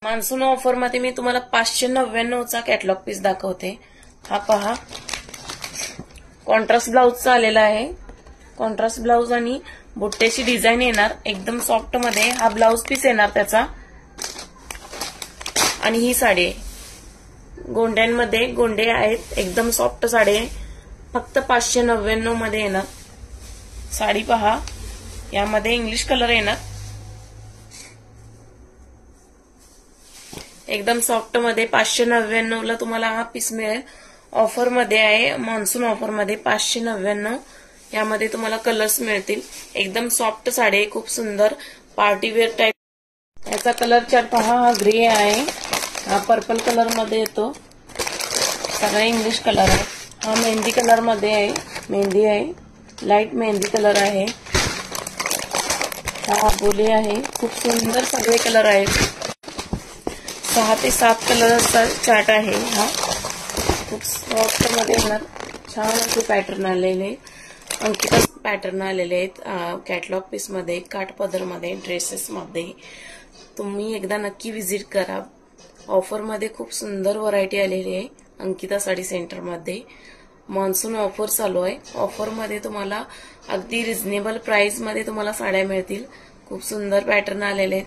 Monsoon offer मध्ये मी तुम्हाला 599 चा कॅटलॉग पीस दाखवते। हा पहा, कॉन्ट्रास्ट ब्लाउजचा आलेला आहे। कॉन्ट्रास्ट ब्लाउज आणि बुट्ट्याची डिझाईन येणार, एकदम सॉफ्ट मध्ये हा ब्लाउज पीस येणार त्याचा। आणि ही साडी आहे, गोंड्यांमध्ये गोंडे आहेत, एकदम सॉफ्ट साडी आहे, फक्त 599 मध्ये येणार। साडी पहा, यामध्ये इंग्लिश कलर येणार, एकदम सॉफ्ट मध्ये 599 ला तुम्हाला हा पीस मिळेल। ऑफर मध्ये आहे, मान्सून ऑफर मध्ये 599। यामध्ये तुम्हाला कलर्स मिळतील, एकदम सॉफ्ट साडी आहे, खूप सुंदर पार्टी वेअर टाइप। याचा कलर चार्ट पहा, हा ग्रे आहे, हा पर्पल कलर मध्ये येतो, सगळे इंग्लिश कलर आहे। हा मेहंदी कलर मध्ये आहे, मेहंदी आहे, लाईट मेहंदी कलर आहे, हा बोली आहे, खूप सुंदर सगळे कलर आहेत। 6 ते 7 कलरचा चार्ट आहे हा, खूप सॉफ्ट मध्ये येणार, छान असे पॅटर्न आलेले, अंकिता पॅटर्न आलेले आहेत कॅटलॉग पीस मध्ये, काठपदर मध्ये, ड्रेसेस मध्ये। तुम्ही एकदा नक्की विजिट करा। ऑफर मध्ये खूप सुंदर व्हरायटी आलेली आहे अंकिता साडी सेंटर मध्ये। मान्सून ऑफर चालू आहे, ऑफर मध्ये तुम्हाला अगदी रिझनेबल प्राइस मध्ये तुम्हाला साड्या मिळतील। खूप सुंदर पॅटर्न आलेले आहेत,